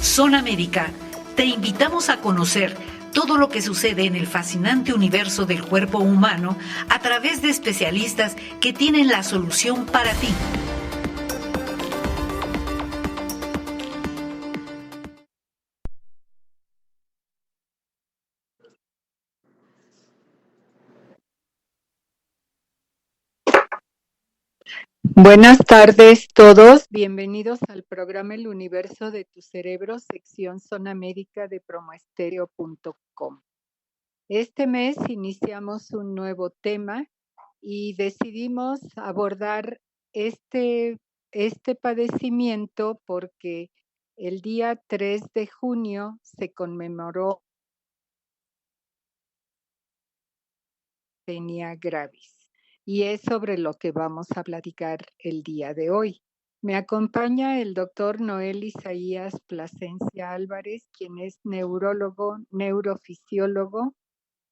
Zona América, te invitamos a conocer todo lo que sucede en el fascinante universo del cuerpo humano a través de especialistas que tienen la solución para ti. Buenas tardes todos, bienvenidos al programa El Universo de tu Cerebro, sección Zona América de promoestereo.com. Este mes iniciamos un nuevo tema y decidimos abordar este padecimiento porque el día 3 de junio se conmemoró Myasthenia Gravis. Y es sobre lo que vamos a platicar el día de hoy. Me acompaña el doctor Noel Isaías Plasencia Álvarez, quien es neurólogo, neurofisiólogo,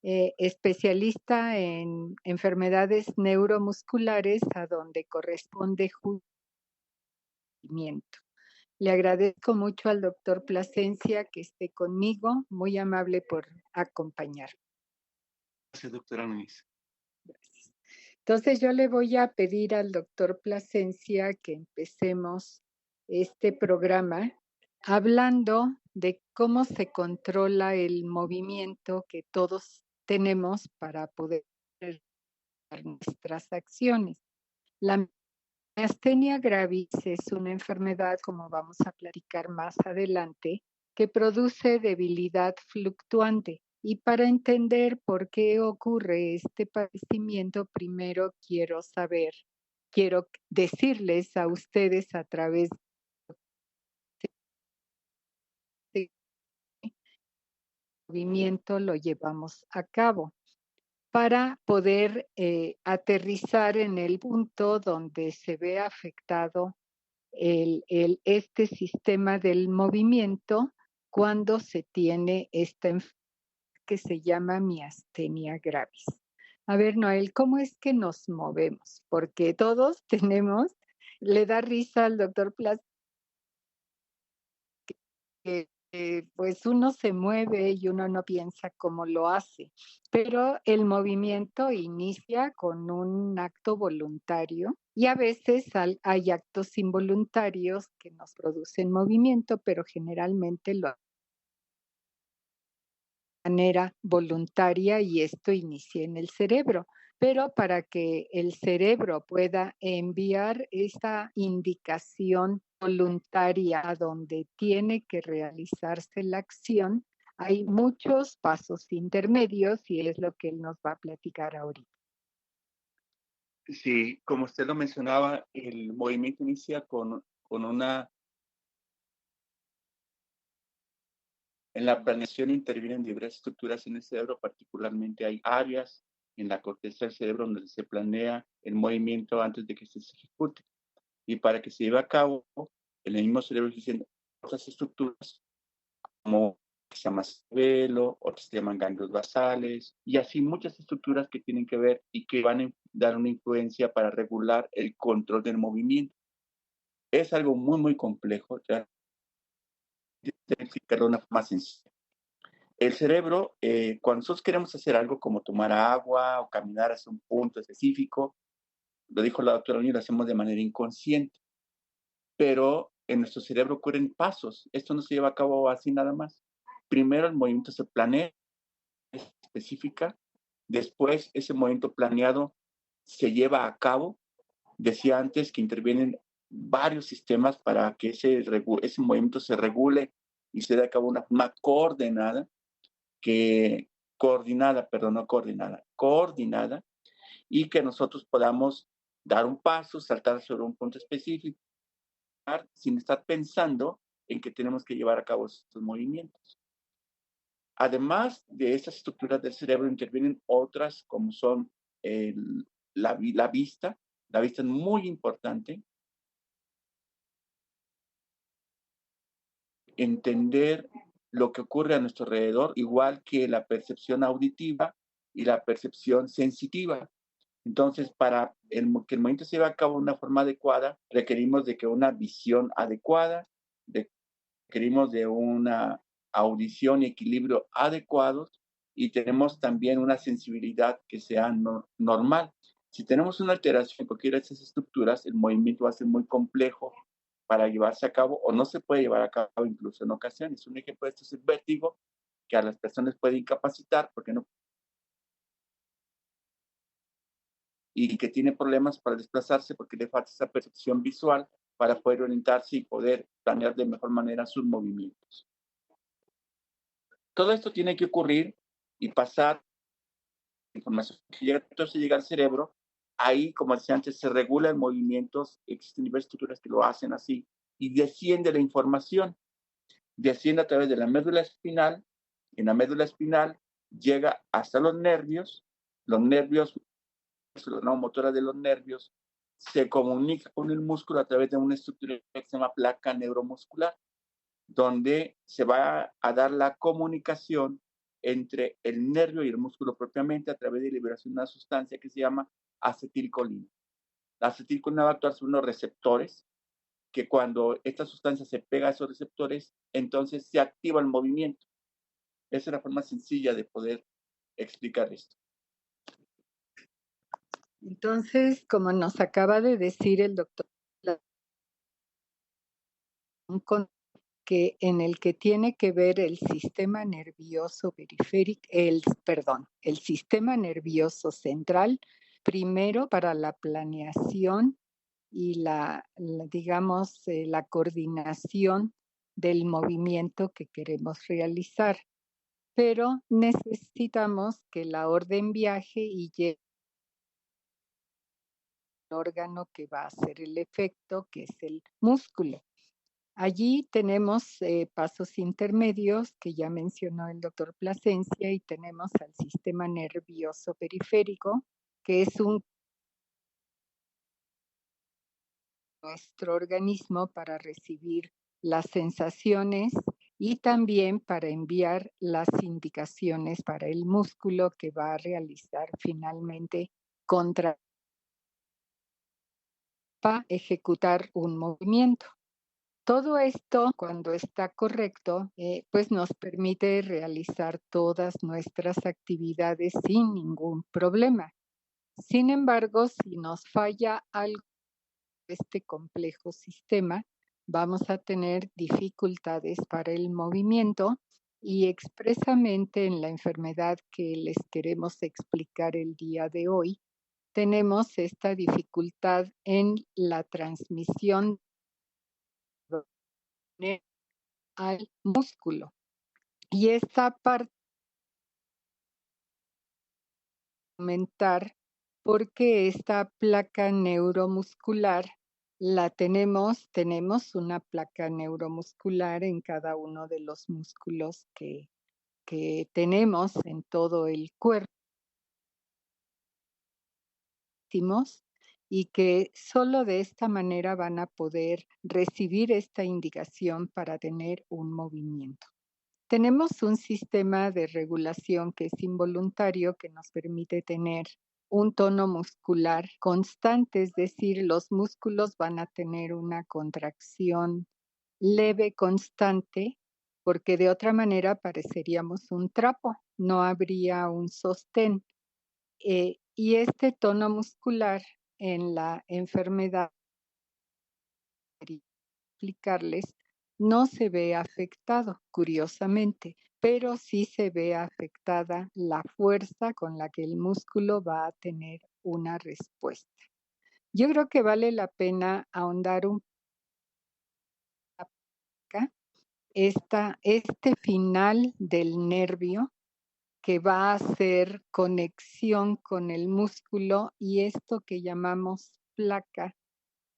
especialista en enfermedades neuromusculares, a donde corresponde juiciamiento. Le agradezco mucho al doctor Plasencia que esté conmigo, muy amable por acompañarme. Gracias, doctora Núñez. Gracias. Entonces yo le voy a pedir al doctor Plasencia que empecemos este programa hablando de cómo se controla el movimiento que todos tenemos para poder realizar nuestras acciones. La miastenia gravis es una enfermedad, como vamos a platicar más adelante, que produce debilidad fluctuante. Y para entender por qué ocurre este padecimiento, primero quiero decirles a ustedes a través de movimiento lo llevamos a cabo para poder aterrizar en el punto donde se ve afectado este sistema del movimiento cuando se tiene esta enfermedad que se llama miastenia gravis. A ver, Noel, ¿cómo es que nos movemos? Porque todos tenemos, le da risa al doctor Plas que pues uno se mueve y uno no piensa cómo lo hace, pero el movimiento inicia con un acto voluntario y a veces hay actos involuntarios que nos producen movimiento, pero generalmente lo manera voluntaria y esto inicia en el cerebro. Pero para que el cerebro pueda enviar esta indicación voluntaria a donde tiene que realizarse la acción, hay muchos pasos intermedios y es lo que él nos va a platicar ahorita. Sí, como usted lo mencionaba, el movimiento inicia con una... En la planeación intervienen diversas estructuras en el cerebro, particularmente hay áreas en la corteza del cerebro donde se planea el movimiento antes de que se ejecute. Y para que se lleve a cabo, en el mismo cerebro existen otras estructuras como se llama cerebelo, otras se llaman ganglios basales, y así muchas estructuras que tienen que ver y que van a dar una influencia para regular el control del movimiento. Es algo muy, muy complejo, ya explicarlo de una forma sencilla. El cerebro, cuando nosotros queremos hacer algo como tomar agua o caminar hacia un punto específico, lo dijo la doctora Núñez, lo hacemos de manera inconsciente, pero en nuestro cerebro ocurren pasos. Esto no se lleva a cabo así nada más. Primero el movimiento se planea específica, después ese movimiento planeado se lleva a cabo. Decía antes que intervienen varios sistemas para que ese movimiento se regule y se dé a cabo una forma coordinada, y que nosotros podamos dar un paso, saltar sobre un punto específico, sin estar pensando en que tenemos que llevar a cabo estos movimientos. Además de estas estructuras del cerebro, intervienen otras como son la vista. La vista es muy importante. Entender lo que ocurre a nuestro alrededor, igual que la percepción auditiva y la percepción sensitiva. Entonces, para que el movimiento se lleve a cabo de una forma adecuada, requerimos de que una visión adecuada, de requerimos de una audición y equilibrio adecuados y tenemos también una sensibilidad que sea normal. Si tenemos una alteración en cualquiera de esas estructuras, el movimiento va a ser muy complejo para llevarse a cabo o no se puede llevar a cabo incluso en ocasiones. Un ejemplo de esto es el vértigo, que a las personas puede incapacitar porque no, y que tiene problemas para desplazarse porque le falta esa percepción visual para poder orientarse y poder planear de mejor manera sus movimientos. Todo esto tiene que ocurrir y pasar información que llega, entonces llega al cerebro. Ahí, como decía antes, se regulan movimientos, existen diversas estructuras que lo hacen así, y desciende la información, desciende a través de la médula espinal, en la médula espinal llega hasta los nervios, la motora de los nervios, se comunica con el músculo a través de una estructura que se llama placa neuromuscular, donde se va a dar la comunicación entre el nervio y el músculo propiamente a través de liberación de una sustancia que se llama acetilcolina. La acetilcolina va a actuar sobre unos receptores que cuando esta sustancia se pega a esos receptores, entonces se activa el movimiento. Esa es la forma sencilla de poder explicar esto. Entonces, como nos acaba de decir el doctor, que en el que tiene que ver el sistema nervioso periférico, el sistema nervioso central, primero para la planeación y digamos, la coordinación del movimiento que queremos realizar. Pero necesitamos que la orden viaje y llegue al órgano que va a hacer el efecto, que es el músculo. Allí tenemos pasos intermedios que ya mencionó el doctor Plasencia y tenemos al sistema nervioso periférico, que es nuestro organismo para recibir las sensaciones y también para enviar las indicaciones para el músculo que va a realizar finalmente para ejecutar un movimiento. Todo esto, cuando está correcto, pues nos permite realizar todas nuestras actividades sin ningún problema. Sin embargo, si nos falla algo de este complejo sistema, vamos a tener dificultades para el movimiento y expresamente en la enfermedad que les queremos explicar el día de hoy, tenemos esta dificultad en la transmisión al músculo. Y esta parte aumentar porque esta placa neuromuscular tenemos una placa neuromuscular en cada uno de los músculos que tenemos en todo el cuerpo y que solo de esta manera van a poder recibir esta indicación para tener un movimiento. Tenemos un sistema de regulación que es involuntario, que nos permite tener un tono muscular constante, es decir, los músculos van a tener una contracción leve, constante, porque de otra manera pareceríamos un trapo, no habría un sostén. Y este tono muscular en la enfermedad, explicarles, no se ve afectado, curiosamente, pero sí se ve afectada la fuerza con la que el músculo va a tener una respuesta. Yo creo que vale la pena ahondar un poco este final del nervio que va a hacer conexión con el músculo y esto que llamamos placa,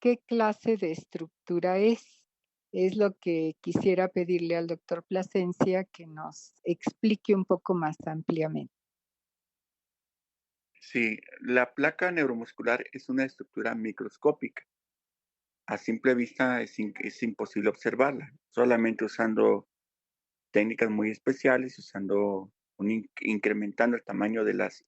¿qué clase de estructura es? Es lo que quisiera pedirle al doctor Plasencia que nos explique un poco más ampliamente. Sí, la placa neuromuscular es una estructura microscópica. A simple vista es imposible observarla, solamente usando técnicas muy especiales, usando incrementando el tamaño de las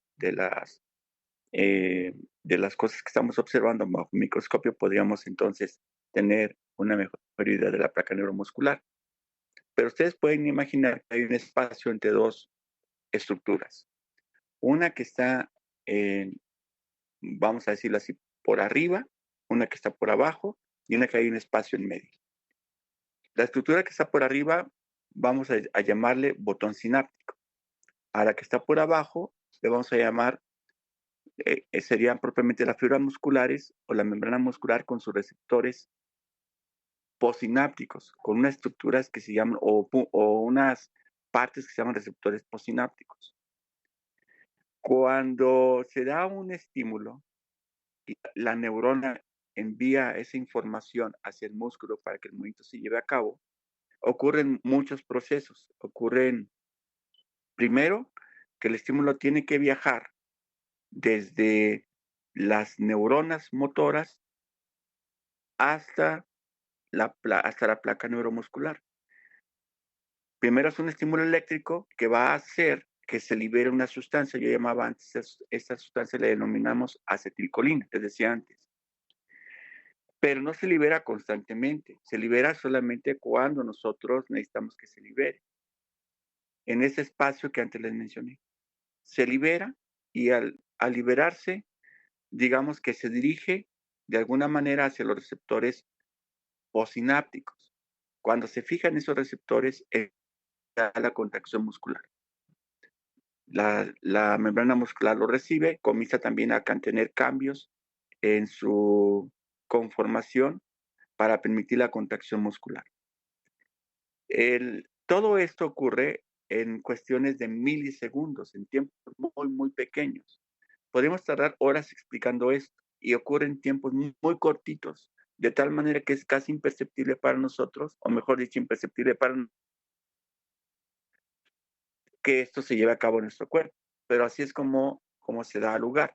cosas que estamos observando bajo un microscopio, podríamos entonces tener una mejor idea de la placa neuromuscular. Pero ustedes pueden imaginar que hay un espacio entre dos estructuras. Una que está, vamos a decirlo así, por arriba, una que está por abajo y una que hay un espacio en medio. La estructura que está por arriba vamos a llamarle botón sináptico. A la que está por abajo le vamos a llamar, serían propiamente las fibras musculares o la membrana muscular con sus receptores posinápticos, con unas estructuras que se llaman, o unas partes que se llaman receptores posinápticos. Cuando se da un estímulo y la neurona envía esa información hacia el músculo para que el movimiento se lleve a cabo, ocurren muchos procesos. Ocurren, primero, que el estímulo tiene que viajar desde las neuronas motoras hasta hasta la placa neuromuscular. Primero es un estímulo eléctrico que va a hacer que se libere una sustancia. Yo llamaba antes, esta sustancia le denominamos acetilcolina, les decía antes. Pero no se libera constantemente, se libera solamente cuando nosotros necesitamos que se libere. En ese espacio que antes les mencioné, se libera y al liberarse, digamos que se dirige de alguna manera hacia los receptores postsinápticos. Cuando se fijan esos receptores, la contracción muscular. La membrana muscular lo recibe, comienza también a tener cambios en su conformación para permitir la contracción muscular. Todo esto ocurre en cuestiones de milisegundos, en tiempos muy, muy pequeños. Podemos tardar horas explicando esto y ocurre en tiempos muy, muy cortitos, de tal manera que es casi imperceptible para nosotros, o mejor dicho, imperceptible para que esto se lleve a cabo en nuestro cuerpo. Pero así es como se da lugar.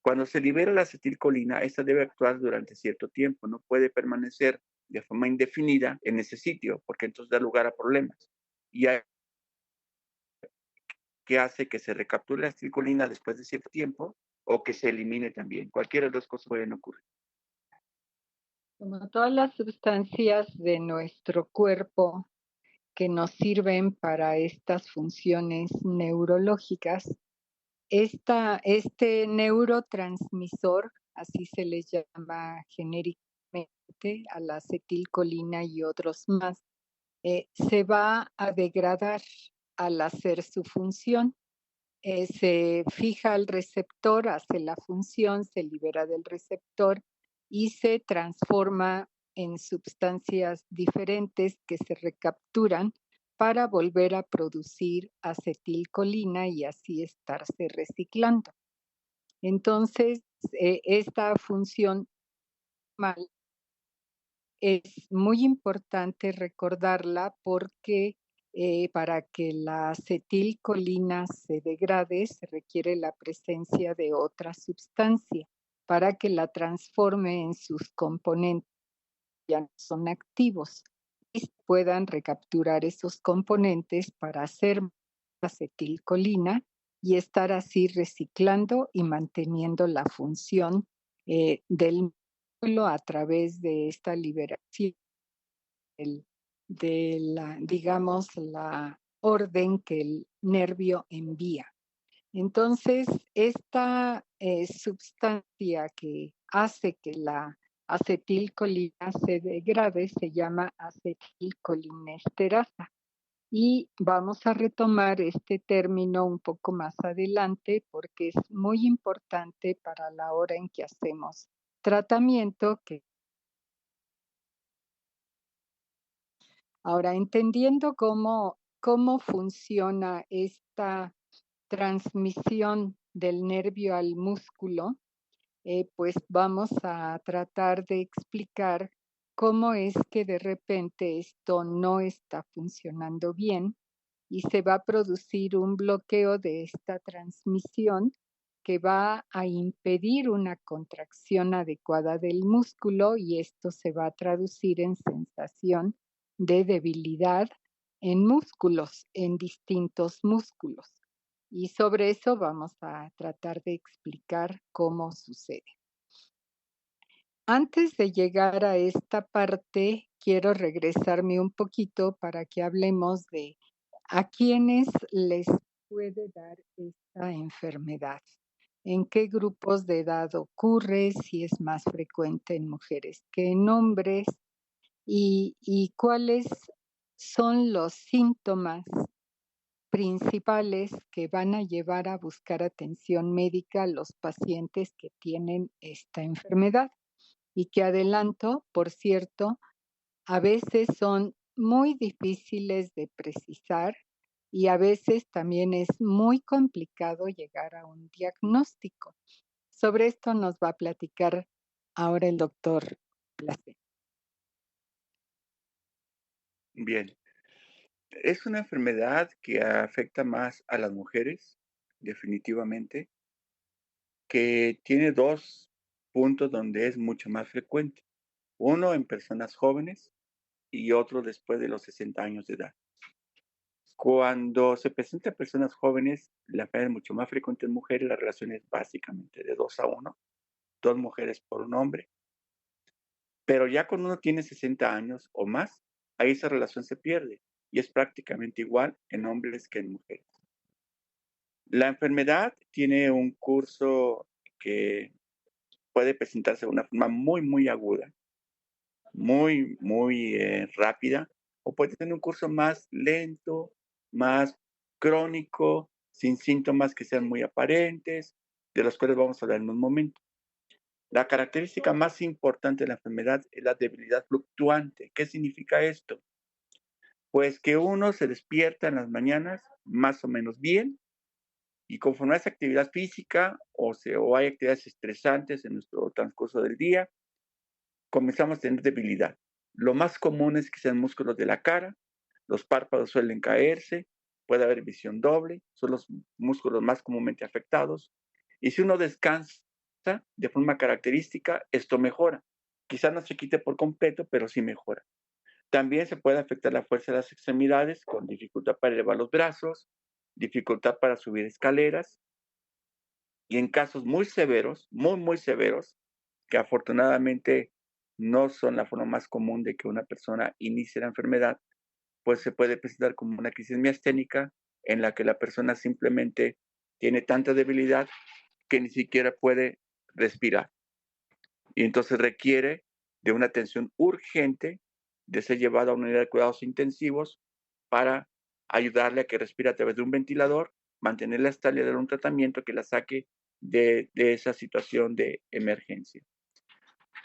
Cuando se libera la acetilcolina, esta debe actuar durante cierto tiempo, no puede permanecer de forma indefinida en ese sitio, porque entonces da lugar a problemas. Y hay que hace que se recapture la acetilcolina después de cierto tiempo o que se elimine también. Cualquiera de las dos cosas pueden ocurrir. Como todas las sustancias de nuestro cuerpo que nos sirven para estas funciones neurológicas, este neurotransmisor, así se les llama genéricamente a la acetilcolina y otros más, se va a degradar al hacer su función. Se fija al receptor, hace la función, se libera del receptor y se transforma en sustancias diferentes que se recapturan para volver a producir acetilcolina y así estarse reciclando. Entonces, esta función mal es muy importante recordarla porque para que la acetilcolina se degrade se requiere la presencia de otra sustancia para que la transforme en sus componentes ya no son activos y puedan recapturar esos componentes para hacer acetilcolina y estar así reciclando y manteniendo la función del músculo a través de esta liberación de la, digamos, la orden que el nervio envía. Entonces, esta sustancia que hace que la acetilcolina se degrade se llama acetilcolinesterasa. Y vamos a retomar este término un poco más adelante porque es muy importante para la hora en que hacemos tratamiento. Ahora, entendiendo cómo funciona esta transmisión del nervio al músculo, pues vamos a tratar de explicar cómo es que de repente esto no está funcionando bien y se va a producir un bloqueo de esta transmisión que va a impedir una contracción adecuada del músculo y esto se va a traducir en sensación de debilidad en músculos, en distintos músculos. Y sobre eso vamos a tratar de explicar cómo sucede. Antes de llegar a esta parte, quiero regresarme un poquito para que hablemos de a quiénes les puede dar esta enfermedad, en qué grupos de edad ocurre, si es más frecuente en mujeres que en hombres y cuáles son los síntomas principales que van a llevar a buscar atención médica a los pacientes que tienen esta enfermedad. Y que adelanto, por cierto, a veces son muy difíciles de precisar y a veces también es muy complicado llegar a un diagnóstico. Sobre esto nos va a platicar ahora el doctor Place. Bien, es una enfermedad que afecta más a las mujeres, definitivamente, que tiene 2 puntos donde es mucho más frecuente. Uno en personas jóvenes y otro después de los 60 años de edad. Cuando se presenta en personas jóvenes, la enfermedad es mucho más frecuente en mujeres, la relación es básicamente de 2 a 1, 2 mujeres por un hombre, pero ya cuando uno tiene 60 años o más, ahí esa relación se pierde y es prácticamente igual en hombres que en mujeres. La enfermedad tiene un curso que puede presentarse de una forma muy, muy aguda, muy, muy rápida, o puede tener un curso más lento, más crónico, sin síntomas que sean muy aparentes, de los cuales vamos a hablar en un momento. La característica más importante de la enfermedad es la debilidad fluctuante. ¿Qué significa esto? Pues que uno se despierta en las mañanas más o menos bien y conforme hace actividad física o hay actividades estresantes en nuestro transcurso del día, comenzamos a tener debilidad. Lo más común es que sean músculos de la cara, los párpados suelen caerse, puede haber visión doble, son los músculos más comúnmente afectados. Y si uno descansa de forma característica, esto mejora. Quizás no se quite por completo, pero sí mejora. También se puede afectar la fuerza de las extremidades con dificultad para elevar los brazos, dificultad para subir escaleras y en casos muy severos, muy, muy severos, que afortunadamente no son la forma más común de que una persona inicie la enfermedad, pues se puede presentar como una crisis miasténica en la que la persona simplemente tiene tanta debilidad que ni siquiera puede respirar. Y entonces requiere de una atención urgente de ser llevado a una unidad de cuidados intensivos para ayudarle a que respire a través de un ventilador, mantenerla estable y dar un tratamiento que la saque de esa situación de emergencia.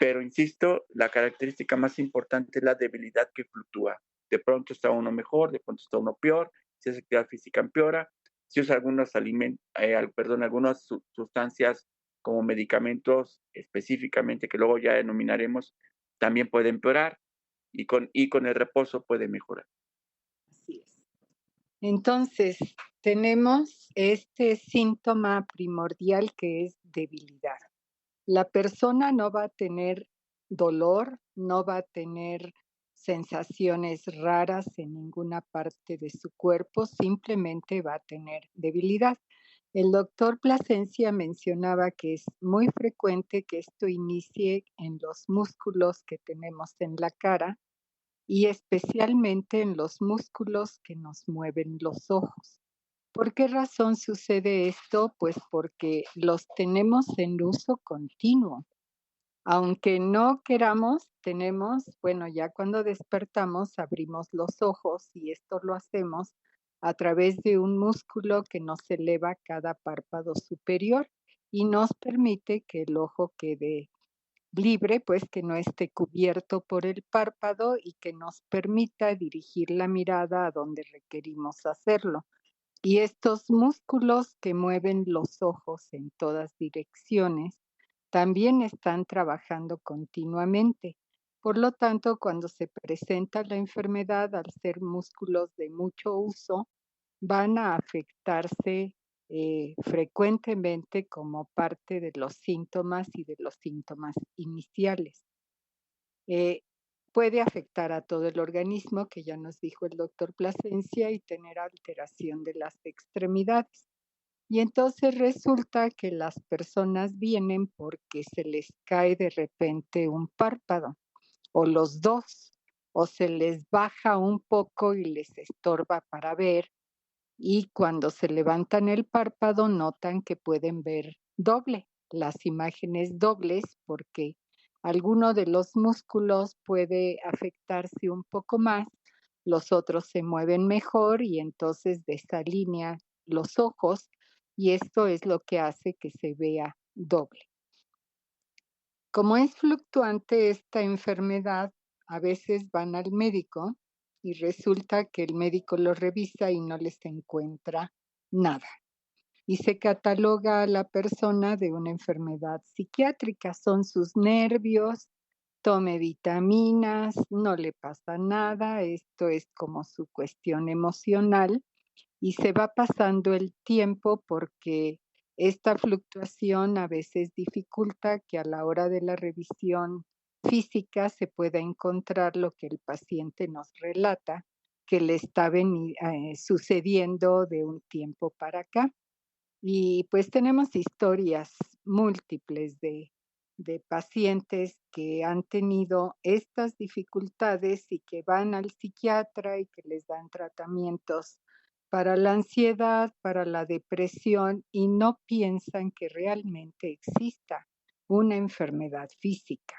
Pero insisto, la característica más importante es la debilidad que fluctúa. De pronto está uno mejor, de pronto está uno peor, si hace actividad física empeora, si usa algunas sustancias como medicamentos específicamente que luego ya denominaremos, también puede empeorar y con el reposo puede mejorar. Así es. Entonces, tenemos este síntoma primordial que es debilidad. La persona no va a tener dolor, no va a tener sensaciones raras en ninguna parte de su cuerpo, simplemente va a tener debilidad. El doctor Plasencia mencionaba que es muy frecuente que esto inicie en los músculos que tenemos en la cara y especialmente en los músculos que nos mueven los ojos. ¿Por qué razón sucede esto? Pues porque los tenemos en uso continuo. Aunque no queramos, bueno, ya cuando despertamos abrimos los ojos y esto lo hacemos a través de un músculo que nos eleva cada párpado superior y nos permite que el ojo quede libre, pues que no esté cubierto por el párpado y que nos permita dirigir la mirada a donde requerimos hacerlo. Y estos músculos que mueven los ojos en todas direcciones también están trabajando continuamente. Por lo tanto, cuando se presenta la enfermedad, al ser músculos de mucho uso, van a afectarse frecuentemente como parte de los síntomas y de los síntomas iniciales. Eh, Puede afectar a todo el organismo, que ya nos dijo el doctor Plasencia, y tener alteración de las extremidades. Y entonces resulta que las personas vienen porque se les cae de repente un párpado o los dos, o se les baja un poco y les estorba para ver, y cuando se levantan el párpado notan que pueden ver doble, las imágenes dobles, porque alguno de los músculos puede afectarse un poco más, los otros se mueven mejor y entonces desalinea los ojos y esto es lo que hace que se vea doble. Como es fluctuante esta enfermedad, a veces van al médico y resulta que el médico lo revisa y no les encuentra nada. Y se cataloga a la persona de una enfermedad psiquiátrica. Son sus nervios, tome vitaminas, no le pasa nada, esto es como su cuestión emocional y se va pasando el tiempo porque esta fluctuación a veces dificulta que a la hora de la revisión física se pueda encontrar lo que el paciente nos relata que le está sucediendo de un tiempo para acá. Y pues tenemos historias múltiples de pacientes que han tenido estas dificultades y que van al psiquiatra y que les dan tratamientos para la ansiedad, para la depresión y no piensan que realmente exista una enfermedad física.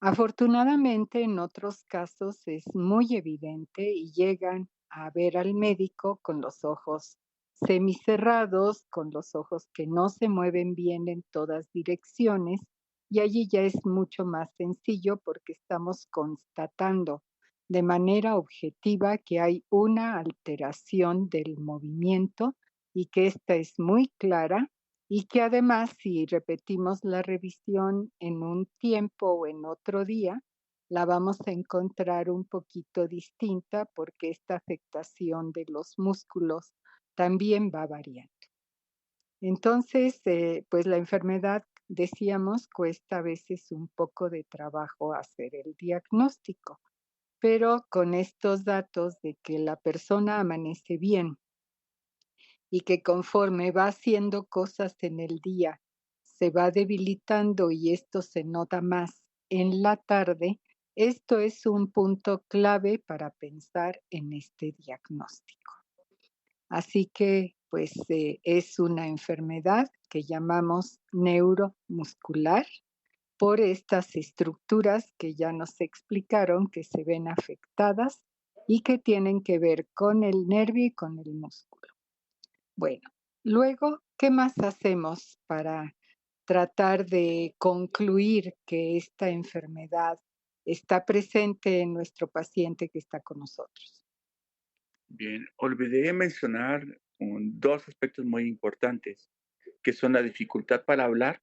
Afortunadamente, en otros casos es muy evidente y llegan a ver al médico con los ojos semicerrados, con los ojos que no se mueven bien en todas direcciones, y allí ya es mucho más sencillo porque estamos constatando de manera objetiva que hay una alteración del movimiento y que esta es muy clara y que además, si repetimos la revisión en un tiempo o en otro día, la vamos a encontrar un poquito distinta porque esta afectación de los músculos también va variando. Entonces, pues la enfermedad, decíamos, cuesta a veces un poco de trabajo hacer el diagnóstico, pero con estos datos de que la persona amanece bien, y que conforme va haciendo cosas en el día, se va debilitando y esto se nota más en la tarde, esto es un punto clave para pensar en este diagnóstico. Así que, pues, es una enfermedad que llamamos neuromuscular por estas estructuras que ya nos explicaron que se ven afectadas y que tienen que ver con el nervio y con el músculo. Bueno, luego, ¿qué más hacemos para tratar de concluir que esta enfermedad está presente en nuestro paciente que está con nosotros? Bien, olvidé mencionar dos aspectos muy importantes, que son la dificultad para hablar,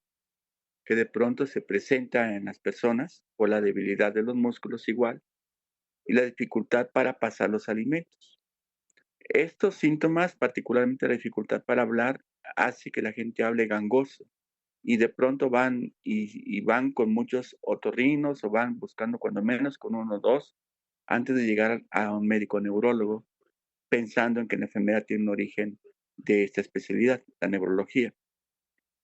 que de pronto se presenta en las personas por la debilidad de los músculos igual, y la dificultad para pasar los alimentos. Estos síntomas, particularmente la dificultad para hablar, hace que la gente hable gangoso y de pronto van y van con muchos otorrinos o van buscando cuando menos con uno o dos antes de llegar a un médico neurólogo, pensando en que la enfermedad tiene un origen de esta especialidad, la neurología.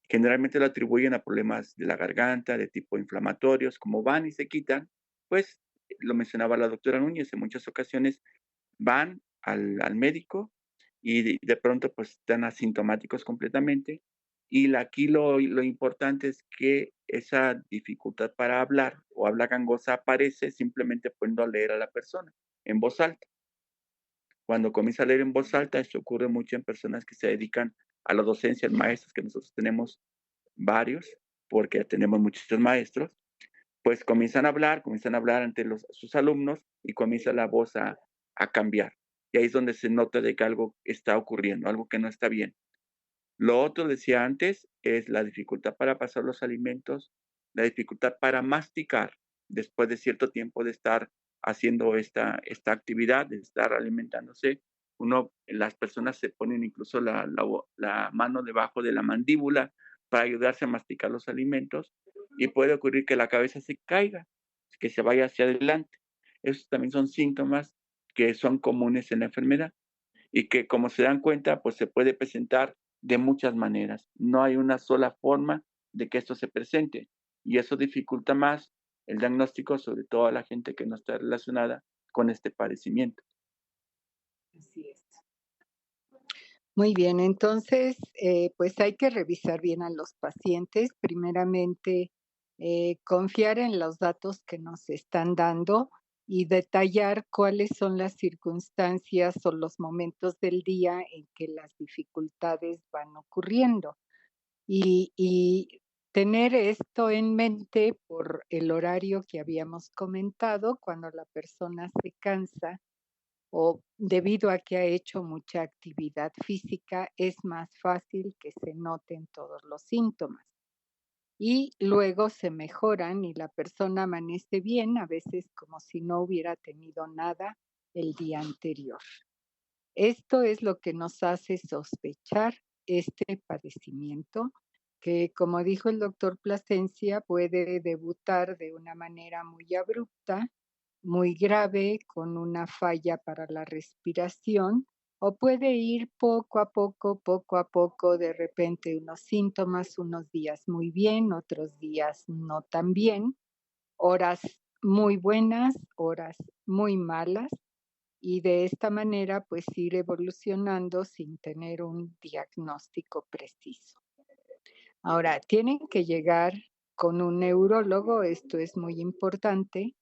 Generalmente lo atribuyen a problemas de la garganta, de tipo inflamatorios, como van y se quitan, pues lo mencionaba la doctora Núñez, en muchas ocasiones van al médico y de pronto pues están asintomáticos completamente. Y aquí lo importante es que esa dificultad para hablar o habla gangosa aparece simplemente poniendo a leer a la persona en voz alta. Cuando comienza a leer en voz alta, esto ocurre mucho en personas que se dedican a la docencia, en maestros, que nosotros tenemos varios, porque tenemos muchos maestros, pues comienzan a hablar ante sus alumnos y comienza la voz a cambiar. Y ahí es donde se nota de que algo está ocurriendo, algo que no está bien. Lo otro, decía antes, es la dificultad para pasar los alimentos, la dificultad para masticar después de cierto tiempo de estar haciendo esta actividad, de estar alimentándose. Las personas se ponen incluso la mano debajo de la mandíbula para ayudarse a masticar los alimentos y puede ocurrir que la cabeza se caiga, que se vaya hacia adelante. Esos también son síntomas que son comunes en la enfermedad y que, como se dan cuenta, pues se puede presentar de muchas maneras. No hay una sola forma de que esto se presente y eso dificulta más el diagnóstico, sobre todo a la gente que no está relacionada con este padecimiento. Así es. Muy bien, entonces, pues hay que revisar bien a los pacientes. Primeramente, confiar en los datos que nos están dando y detallar cuáles son las circunstancias o los momentos del día en que las dificultades van ocurriendo. Y tener esto en mente por el horario que habíamos comentado, cuando la persona se cansa o debido a que ha hecho mucha actividad física, es más fácil que se noten todos los síntomas. Y luego se mejoran y la persona amanece bien, a veces como si no hubiera tenido nada el día anterior. Esto es lo que nos hace sospechar este padecimiento, que como dijo el doctor Plasencia, puede debutar de una manera muy abrupta, muy grave, con una falla para la respiración, o puede ir poco a poco, de repente unos síntomas, unos días muy bien, otros días no tan bien, horas muy buenas, horas muy malas, y de esta manera pues ir evolucionando sin tener un diagnóstico preciso. Ahora, tienen que llegar con un neurólogo, esto es muy importante,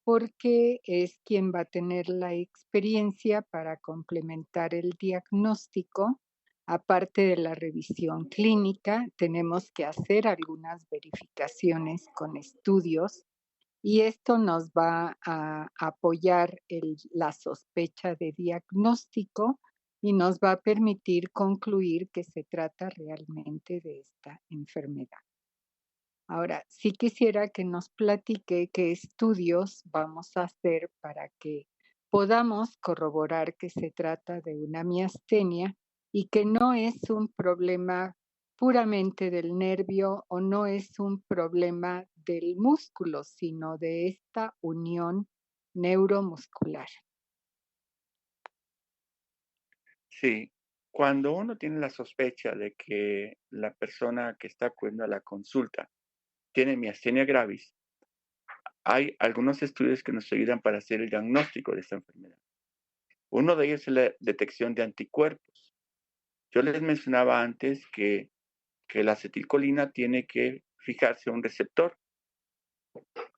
porque es quien va a tener la experiencia para complementar el diagnóstico. Aparte de la revisión clínica, tenemos que hacer algunas verificaciones con estudios y esto nos va a apoyar la sospecha de diagnóstico y nos va a permitir concluir que se trata realmente de esta enfermedad. Ahora, sí quisiera que nos platique qué estudios vamos a hacer para que podamos corroborar que se trata de una miastenia y que no es un problema puramente del nervio o no es un problema del músculo, sino de esta unión neuromuscular. Sí, cuando uno tiene la sospecha de que la persona que está acudiendo a la consulta tiene miastenia gravis, hay algunos estudios que nos ayudan para hacer el diagnóstico de esta enfermedad. Uno de ellos es la detección de anticuerpos. Yo les mencionaba antes que la acetilcolina tiene que fijarse a un receptor,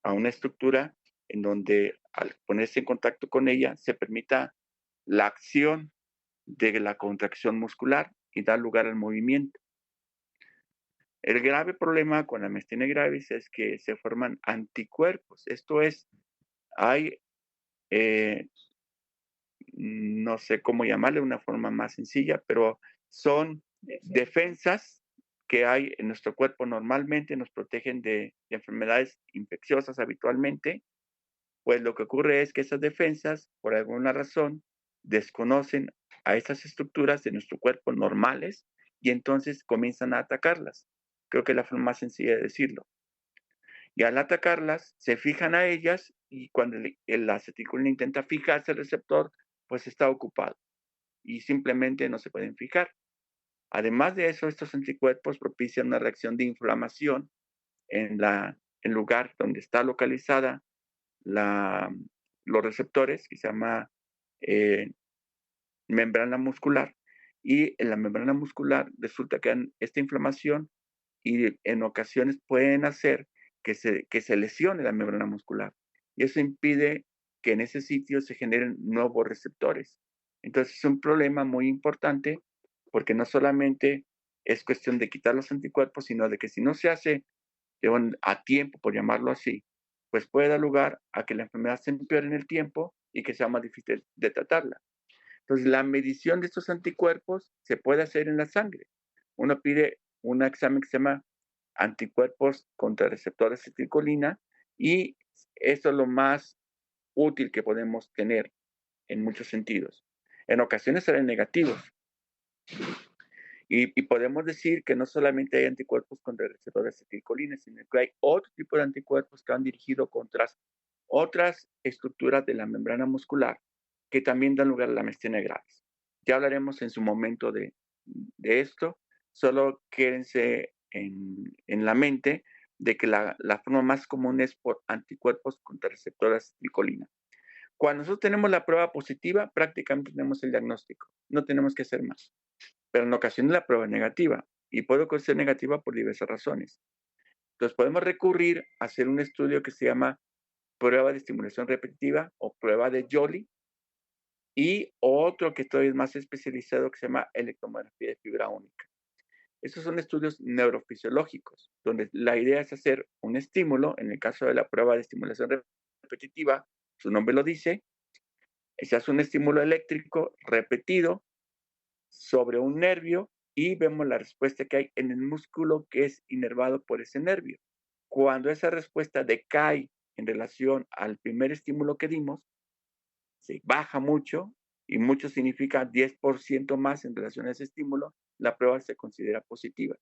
a una estructura en donde al ponerse en contacto con ella se permita la acción de la contracción muscular y da lugar al movimiento. El grave problema con la miastenia gravis es que se forman anticuerpos. Esto es, hay, eh, no sé cómo llamarle de una forma más sencilla, pero son defensas que hay en nuestro cuerpo normalmente, nos protegen de enfermedades infecciosas habitualmente. Pues lo que ocurre es que esas defensas, por alguna razón, desconocen a estas estructuras de nuestro cuerpo normales y entonces comienzan a atacarlas. Creo que es la forma más sencilla de decirlo. Y al atacarlas, se fijan a ellas y cuando la acetilcolina intenta fijarse al receptor, pues está ocupado y simplemente no se pueden fijar. Además de eso, estos anticuerpos propician una reacción de inflamación en el lugar donde está localizada la, los receptores, que se llama eh, membrana muscular, y en la membrana muscular resulta que esta inflamación y en ocasiones pueden hacer que se lesione la membrana muscular. Y eso impide que en ese sitio se generen nuevos receptores. Entonces es un problema muy importante porque no solamente es cuestión de quitar los anticuerpos, sino de que si no se hace a tiempo, por llamarlo así, pues puede dar lugar a que la enfermedad se empeore en el tiempo y que sea más difícil de tratarla. Entonces, la medición de estos anticuerpos se puede hacer en la sangre. Uno pide un examen que se llama anticuerpos contra receptores de acetilcolina y esto es lo más útil que podemos tener en muchos sentidos. En ocasiones salen negativos y podemos decir que no solamente hay anticuerpos contra receptores de acetilcolina, sino que hay otro tipo de anticuerpos que han dirigido contra otras estructuras de la membrana muscular que también dan lugar a la miastenia gravis. Ya hablaremos en su momento de esto, Solo quédense en la mente de que la forma más común es por anticuerpos contra receptores de acetilcolina. Cuando nosotros tenemos la prueba positiva, prácticamente tenemos el diagnóstico, no tenemos que hacer más. Pero en ocasiones la prueba es negativa y puede ser negativa por diversas razones. Entonces podemos recurrir a hacer un estudio que se llama prueba de estimulación repetitiva o prueba de Joly y otro que todavía es más especializado que se llama electromiografía de fibra única. Estos son estudios neurofisiológicos, donde la idea es hacer un estímulo, en el caso de la prueba de estimulación repetitiva, su nombre lo dice, se hace un estímulo eléctrico repetido sobre un nervio y vemos la respuesta que hay en el músculo que es inervado por ese nervio. Cuando esa respuesta decae en relación al primer estímulo que dimos, se baja mucho, y mucho significa 10% más en relación a ese estímulo, la prueba se considera positiva.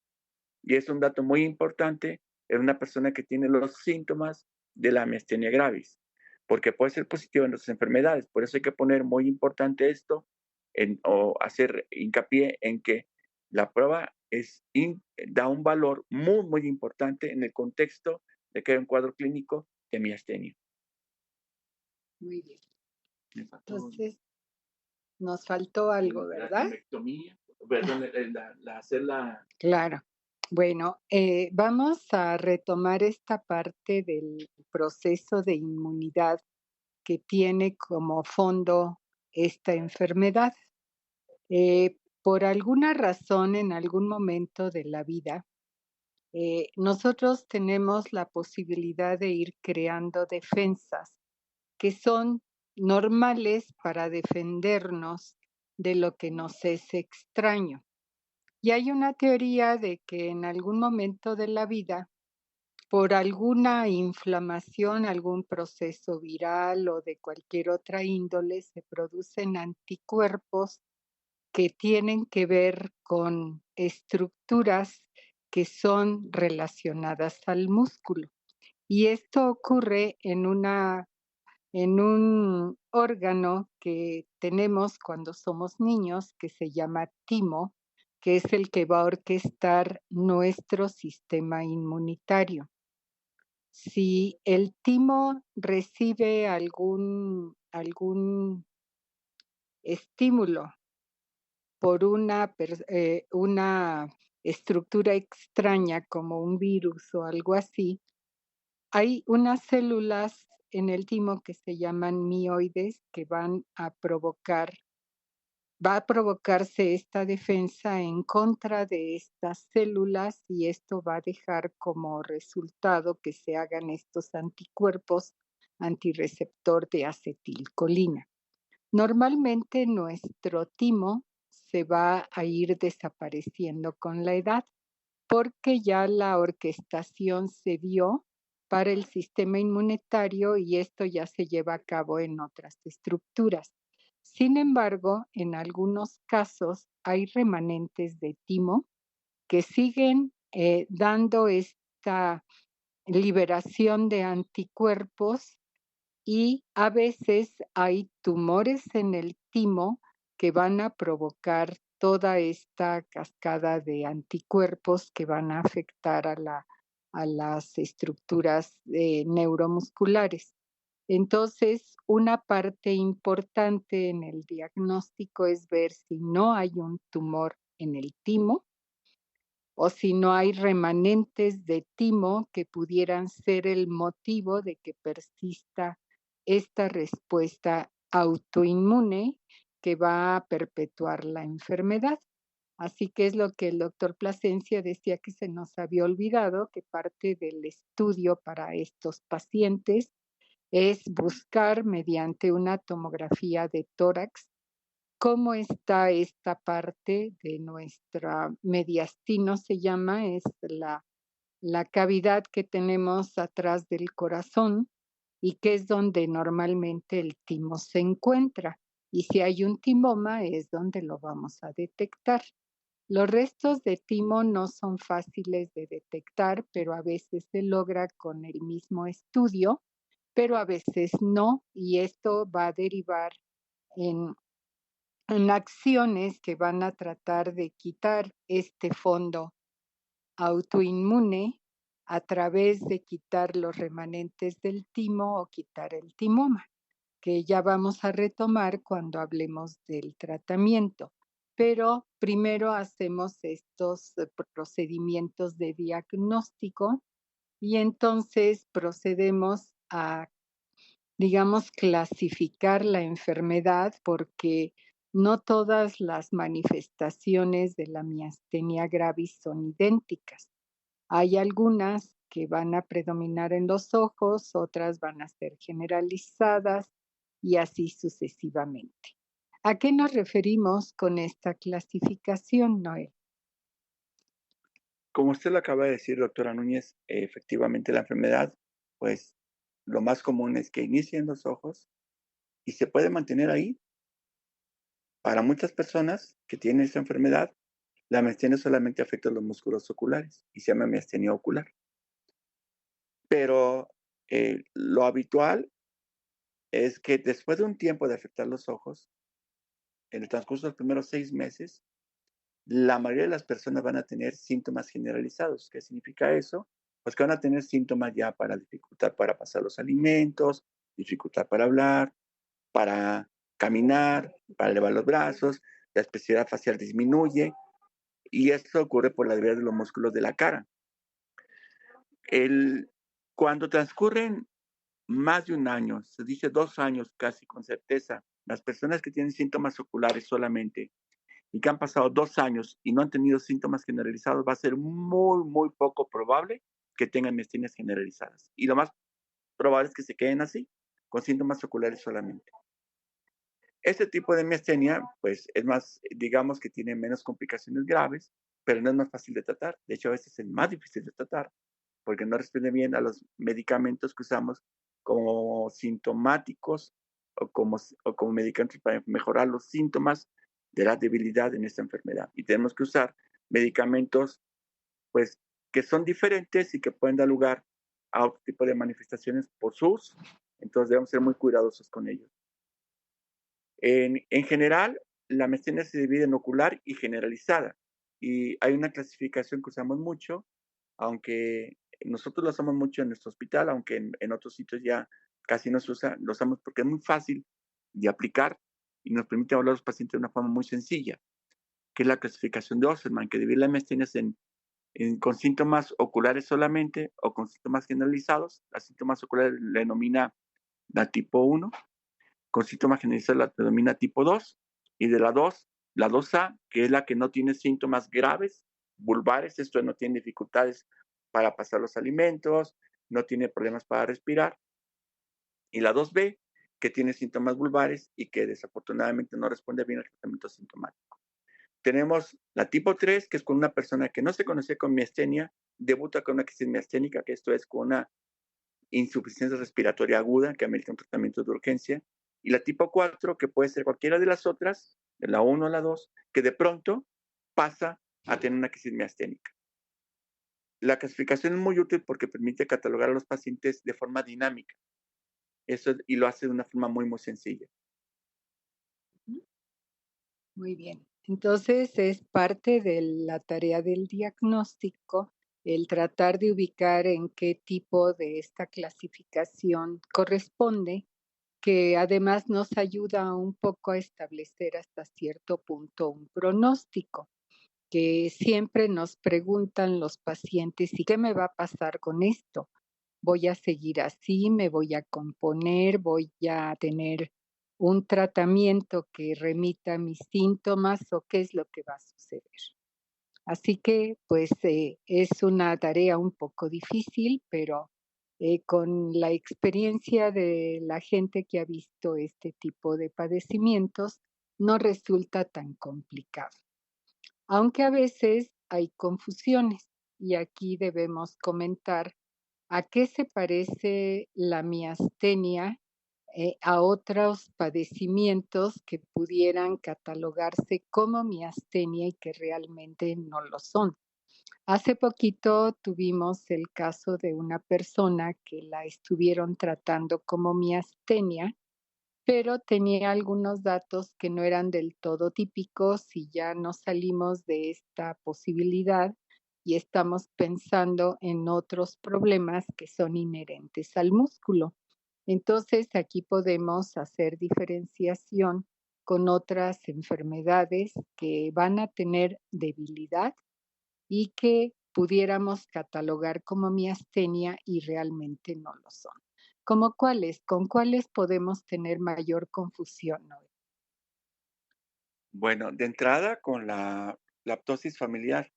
Y es un dato muy importante en una persona que tiene los síntomas de la miastenia gravis, porque puede ser positivo en otras enfermedades. Por eso hay que poner muy importante esto o hacer hincapié en que la prueba da un valor muy, muy importante en el contexto de que hay un cuadro clínico de miastenia. Muy bien. Entonces, nos faltó algo, ¿verdad? La tonectomía, perdón, hacer la... Claro. Bueno, vamos a retomar esta parte del proceso de inmunidad que tiene como fondo esta enfermedad. Por alguna razón, en algún momento de la vida, nosotros tenemos la posibilidad de ir creando defensas que son normales para defendernos de lo que nos es extraño. Y hay una teoría de que en algún momento de la vida, por alguna inflamación, algún proceso viral o de cualquier otra índole, se producen anticuerpos que tienen que ver con estructuras que son relacionadas al músculo. Y esto ocurre en un órgano que tenemos cuando somos niños que se llama timo, que es el que va a orquestar nuestro sistema inmunitario. Si el timo recibe algún estímulo por una estructura extraña como un virus o algo así, hay unas células en el timo que se llaman mioides que va a provocarse esta defensa en contra de estas células y esto va a dejar como resultado que se hagan estos anticuerpos antirreceptor de acetilcolina. Normalmente nuestro timo se va a ir desapareciendo con la edad porque ya la orquestación se dio para el sistema inmunitario y esto ya se lleva a cabo en otras estructuras. Sin embargo, en algunos casos hay remanentes de timo que siguen dando esta liberación de anticuerpos y a veces hay tumores en el timo que van a provocar toda esta cascada de anticuerpos que van a afectar a las estructuras neuromusculares. Entonces, una parte importante en el diagnóstico es ver si no hay un tumor en el timo o si no hay remanentes de timo que pudieran ser el motivo de que persista esta respuesta autoinmune que va a perpetuar la enfermedad. Así que es lo que el doctor Plasencia decía que se nos había olvidado, que parte del estudio para estos pacientes es buscar mediante una tomografía de tórax cómo está esta parte de nuestra mediastino, se llama, es la cavidad que tenemos atrás del corazón y que es donde normalmente el timo se encuentra. Y si hay un timoma es donde lo vamos a detectar. Los restos de timo no son fáciles de detectar, pero a veces se logra con el mismo estudio, pero a veces no, y esto va a derivar en en acciones que van a tratar de quitar este fondo autoinmune a través de quitar los remanentes del timo o quitar el timoma, que ya vamos a retomar cuando hablemos del tratamiento. Pero primero hacemos estos procedimientos de diagnóstico y entonces procedemos a, digamos, clasificar la enfermedad porque no todas las manifestaciones de la miastenia gravis son idénticas. Hay algunas que van a predominar en los ojos, otras van a ser generalizadas y así sucesivamente. ¿A qué nos referimos con esta clasificación, Noel? Como usted lo acaba de decir, doctora Núñez, efectivamente la enfermedad, pues lo más común es que inicie en los ojos y se puede mantener ahí. Para muchas personas que tienen esta enfermedad, la miastenia solamente afecta los músculos oculares y se llama miastenia ocular. Pero lo habitual es que después de un tiempo de afectar los ojos, en el transcurso de los primeros 6 meses, la mayoría de las personas van a tener síntomas generalizados. ¿Qué significa eso? Pues que van a tener síntomas ya para dificultad para pasar los alimentos, dificultad para hablar, para caminar, para elevar los brazos, la expresividad facial disminuye y esto ocurre por la debilidad de los músculos de la cara. Cuando transcurren más de un año, se dice 2 años casi con certeza, las personas que tienen síntomas oculares solamente y que han pasado 2 años y no han tenido síntomas generalizados, va a ser muy, muy poco probable que tengan miastenias generalizadas. Y lo más probable es que se queden así, con síntomas oculares solamente. Este tipo de miastenia, pues es más, digamos que tiene menos complicaciones graves, pero no es más fácil de tratar. De hecho, a veces es más difícil de tratar porque no responde bien a los medicamentos que usamos como sintomáticos o como medicamentos para mejorar los síntomas de la debilidad en esta enfermedad. Y tenemos que usar medicamentos, pues, que son diferentes y que pueden dar lugar a otro tipo de manifestaciones por su uso. Entonces debemos ser muy cuidadosos con ellos. En general, la miastenia se divide en ocular y generalizada. Y hay una clasificación que usamos mucho, aunque nosotros lo usamos mucho en nuestro hospital, aunque en otros sitios ya casi no se usa, lo usamos porque es muy fácil de aplicar y nos permite hablar a los pacientes de una forma muy sencilla, que es la clasificación de Osserman, que divide las miastenias con síntomas oculares solamente o con síntomas generalizados. Las síntomas oculares le denomina la tipo 1, con síntomas generalizados la denomina tipo 2, y de la 2A, que es la que no tiene síntomas graves, vulvares, esto no tiene dificultades para pasar los alimentos, no tiene problemas para respirar, y la 2B, que tiene síntomas vulvares y que desafortunadamente no responde bien al tratamiento sintomático. Tenemos la tipo 3, que es con una persona que no se conocía con miastenia, debuta con una crisis miasténica, que esto es con una insuficiencia respiratoria aguda que amerita un tratamiento de urgencia, y la tipo 4, que puede ser cualquiera de las otras, de la 1 a la 2, que de pronto pasa a tener una crisis miasténica. La clasificación es muy útil porque permite catalogar a los pacientes de forma dinámica. Eso, y lo hace de una forma muy, muy sencilla. Muy bien. Entonces es parte de la tarea del diagnóstico el tratar de ubicar en qué tipo de esta clasificación corresponde, que además nos ayuda un poco a establecer hasta cierto punto un pronóstico, que siempre nos preguntan los pacientes: ¿y qué me va a pasar con esto? ¿Voy a seguir así? ¿Me voy a componer? ¿Voy a tener un tratamiento que remita mis síntomas o qué es lo que va a suceder? Así que, pues, es una tarea un poco difícil, pero, con la experiencia de la gente que ha visto este tipo de padecimientos, no resulta tan complicado. Aunque a veces hay confusiones, y aquí debemos comentar a qué se parece la miastenia, a otros padecimientos que pudieran catalogarse como miastenia y que realmente no lo son. Hace poquito tuvimos el caso de una persona que la estuvieron tratando como miastenia, pero tenía algunos datos que no eran del todo típicos y ya nos salimos de esta posibilidad y estamos pensando en otros problemas que son inherentes al músculo. Entonces, aquí podemos hacer diferenciación con otras enfermedades que van a tener debilidad y que pudiéramos catalogar como miastenia y realmente no lo son. ¿Como cuáles? ¿Con cuáles podemos tener mayor confusión hoy? Bueno, de entrada con la ptosis familiar,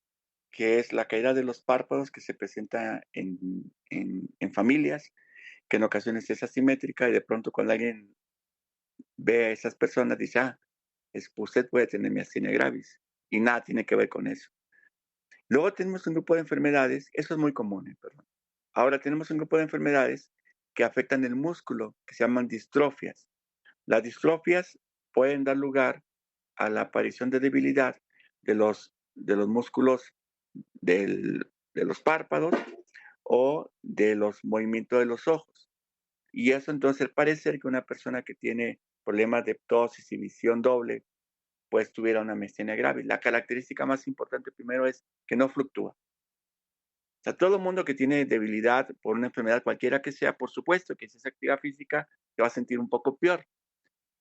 que es la caída de los párpados que se presenta en familias, que en ocasiones es asimétrica y de pronto cuando alguien ve a esas personas dice, usted puede tener miastenia gravis y nada tiene que ver con eso. Luego tenemos un grupo de enfermedades, eso es muy común, perdón. Ahora tenemos un grupo de enfermedades que afectan el músculo, que se llaman distrofias. Las distrofias pueden dar lugar a la aparición de debilidad de los músculos de los párpados o de los movimientos de los ojos. Y eso entonces parece ser que una persona que tiene problemas de ptosis y visión doble, pues tuviera una miastenia grave. La característica más importante primero es que no fluctúa. O sea, todo el mundo que tiene debilidad por una enfermedad cualquiera que sea, por supuesto que si es actividad física, se va a sentir un poco peor,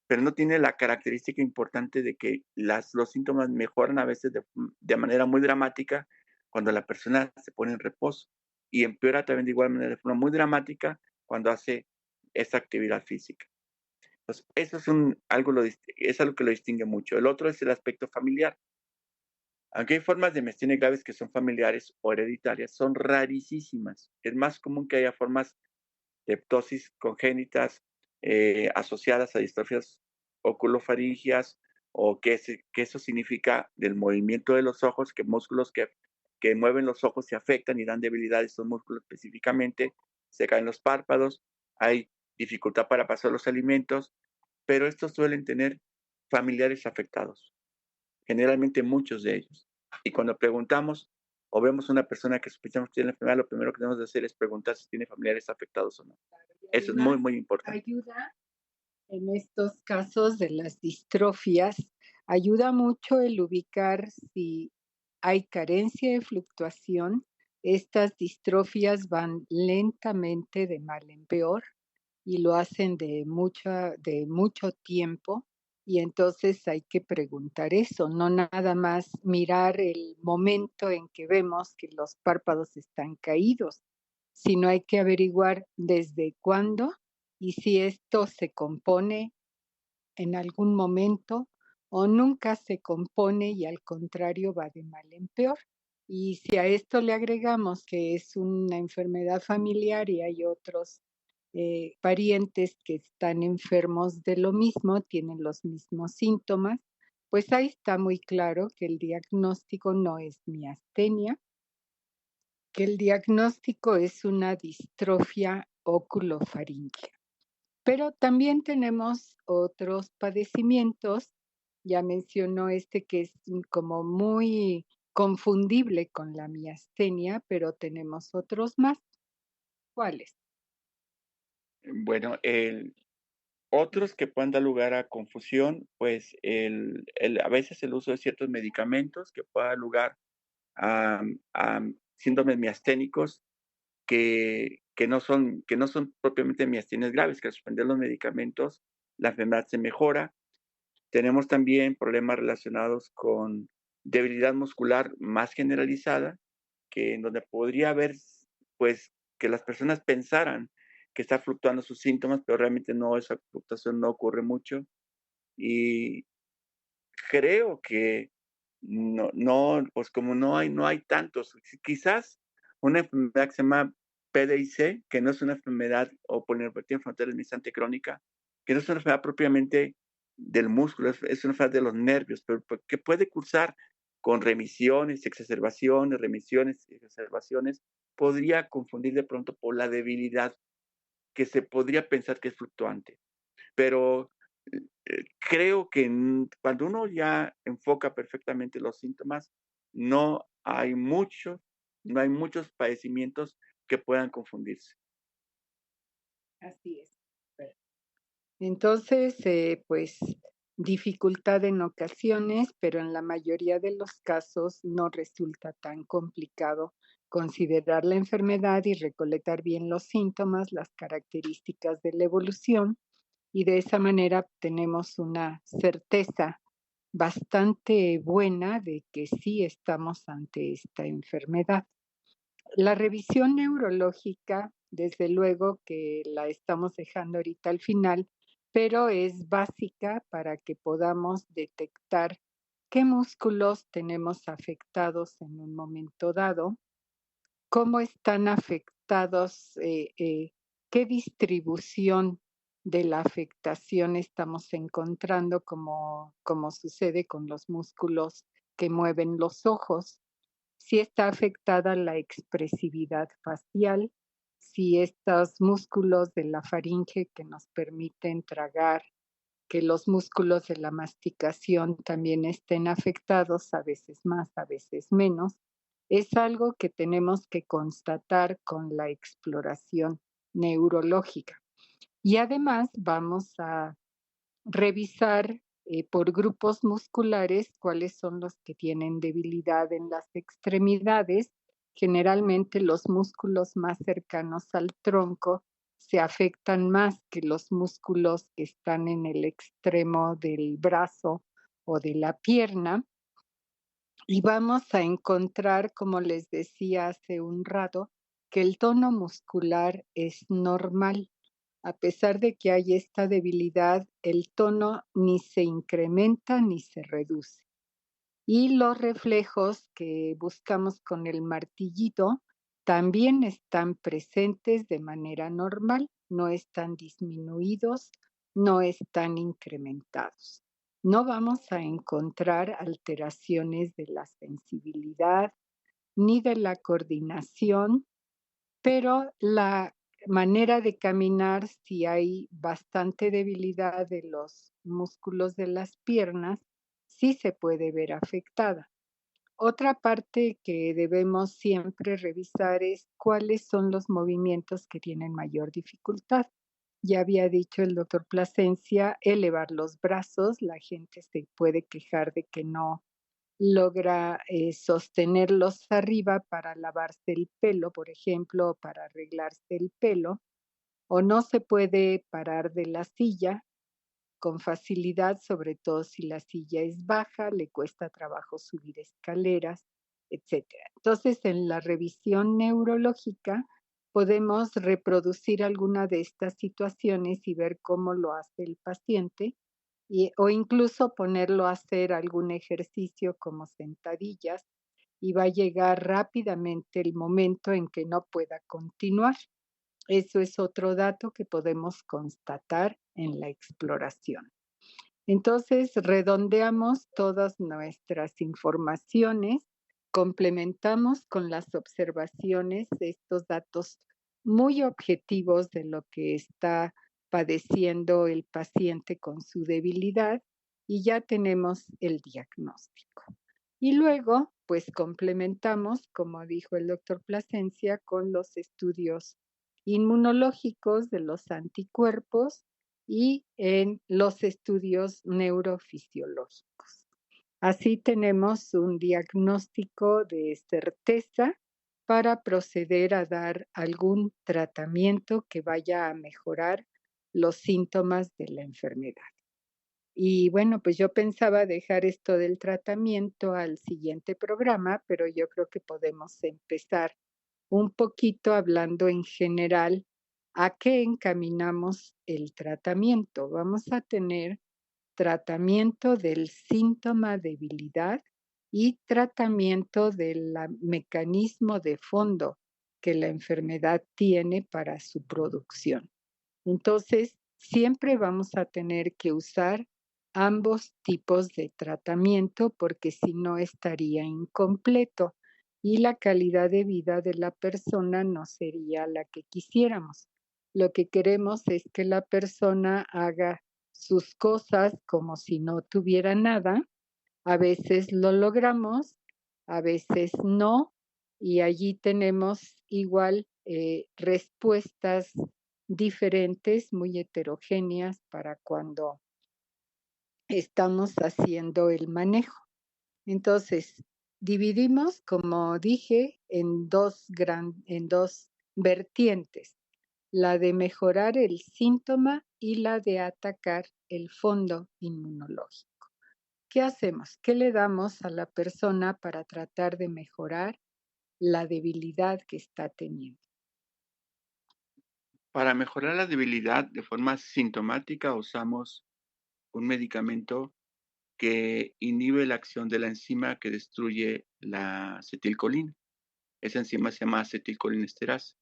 pero no tiene la característica importante de que los síntomas mejoran a veces de manera muy dramática cuando la persona se pone en reposo y empeora también de igual manera de forma muy dramática cuando hace esa actividad física. Entonces, eso es algo que lo distingue mucho. El otro es el aspecto familiar. Aunque hay formas de miastenia graves que son familiares o hereditarias, son rarísimas. Es más común que haya formas de ptosis congénitas asociadas a distrofias oculofaringias o que eso significa del movimiento de los ojos, que músculos que mueven los ojos se afectan y dan debilidad a estos músculos específicamente, se caen los párpados, hay dificultad para pasar los alimentos, pero estos suelen tener familiares afectados, generalmente muchos de ellos. Y cuando preguntamos o vemos a una persona que sospechamos que tiene la enfermedad, lo primero que tenemos que hacer es preguntar si tiene familiares afectados o no. Eso es muy, muy importante. Ayuda en estos casos de las distrofias, ayuda mucho el ubicar si hay carencia de fluctuación. Estas distrofias van lentamente de mal en peor y lo hacen de mucho tiempo. Y entonces hay que preguntar eso, no nada más mirar el momento en que vemos que los párpados están caídos, sino hay que averiguar desde cuándo y si esto se compone en algún momento o nunca se compone y al contrario va de mal en peor. Y si a esto le agregamos que es una enfermedad familiar y hay otros parientes que están enfermos de lo mismo, tienen los mismos síntomas, pues ahí está muy claro que el diagnóstico no es miastenia, que el diagnóstico es una distrofia oculofaríngea. Pero también tenemos otros padecimientos, ya mencionó este que es como muy confundible con la miastenia, pero tenemos otros más. ¿Cuáles? Bueno, otros que puedan dar lugar a confusión, pues a veces el uso de ciertos medicamentos que pueda dar lugar a síndromes miasténicos que no son propiamente miastenias graves, que al suspender los medicamentos la enfermedad se mejora. Tenemos también problemas relacionados con debilidad muscular más generalizada, que en donde podría haber, pues, que las personas pensaran que está fluctuando sus síntomas, pero realmente no, esa fluctuación no ocurre mucho. Y creo que no, pues como no hay tantos, quizás una enfermedad que se llama PDIC, que no es una enfermedad, o polioneuropatía inflamatoria deslizante crónica, que no es una enfermedad propiamente del músculo, es una enfermedad de los nervios, pero que puede cursar con remisiones y exacerbaciones, podría confundir de pronto por la debilidad que se podría pensar que es fluctuante. Pero creo que cuando uno ya enfoca perfectamente los síntomas, no hay muchos, no hay muchos padecimientos que puedan confundirse. Así es. Entonces, pues dificultad en ocasiones, pero en la mayoría de los casos no resulta tan complicado considerar la enfermedad y recolectar bien los síntomas, las características de la evolución, y de esa manera tenemos una certeza bastante buena de que sí estamos ante esta enfermedad. La revisión neurológica, desde luego que la estamos dejando ahorita al final, pero es básica para que podamos detectar qué músculos tenemos afectados en un momento dado, cómo están afectados, qué distribución de la afectación estamos encontrando, como sucede con los músculos que mueven los ojos, si está afectada la expresividad facial, si estos músculos de la faringe que nos permiten tragar, que los músculos de la masticación también estén afectados, a veces más, a veces menos, es algo que tenemos que constatar con la exploración neurológica. Y además vamos a revisar por grupos musculares cuáles son los que tienen debilidad en las extremidades. Generalmente los músculos más cercanos al tronco se afectan más que los músculos que están en el extremo del brazo o de la pierna. Y vamos a encontrar, como les decía hace un rato, que el tono muscular es normal. A pesar de que hay esta debilidad, el tono ni se incrementa ni se reduce. Y los reflejos que buscamos con el martillito también están presentes de manera normal, no están disminuidos, no están incrementados. No vamos a encontrar alteraciones de la sensibilidad ni de la coordinación, pero la manera de caminar, si hay bastante debilidad de los músculos de las piernas, sí se puede ver afectada. Otra parte que debemos siempre revisar es cuáles son los movimientos que tienen mayor dificultad. Ya había dicho el doctor Plasencia, elevar los brazos, la gente se puede quejar de que no logra sostenerlos arriba para lavarse el pelo, por ejemplo, o para arreglarse el pelo, o no se puede parar de la silla con facilidad, sobre todo si la silla es baja, le cuesta trabajo subir escaleras, etcétera. Entonces, en la revisión neurológica podemos reproducir alguna de estas situaciones y ver cómo lo hace el paciente o incluso ponerlo a hacer algún ejercicio como sentadillas y va a llegar rápidamente el momento en que no pueda continuar. Eso es otro dato que podemos constatar en la exploración. Entonces, redondeamos todas nuestras informaciones, complementamos con las observaciones estos datos muy objetivos de lo que está padeciendo el paciente con su debilidad y ya tenemos el diagnóstico. Y luego, pues complementamos, como dijo el doctor Plasencia, con los estudios inmunológicos de los anticuerpos y en los estudios neurofisiológicos. Así tenemos un diagnóstico de certeza para proceder a dar algún tratamiento que vaya a mejorar los síntomas de la enfermedad. Y bueno, pues yo pensaba dejar esto del tratamiento al siguiente programa, pero yo creo que podemos empezar un poquito hablando en general a qué encaminamos el tratamiento. Vamos a tener tratamiento del síntoma debilidad y tratamiento del mecanismo de fondo que la enfermedad tiene para su producción. Entonces, siempre vamos a tener que usar ambos tipos de tratamiento porque si no estaría incompleto y la calidad de vida de la persona no sería la que quisiéramos. Lo que queremos es que la persona haga sus cosas como si no tuviera nada. A veces lo logramos, a veces no, y allí tenemos igual respuestas diferentes, muy heterogéneas para cuando estamos haciendo el manejo. Entonces, dividimos, como dije, en dos vertientes, la de mejorar el síntoma y la de atacar el fondo inmunológico. ¿Qué hacemos? ¿Qué le damos a la persona para tratar de mejorar la debilidad que está teniendo? Para mejorar la debilidad de forma sintomática usamos un medicamento que inhibe la acción de la enzima que destruye la acetilcolina. Esa enzima se llama acetilcolinesterasa.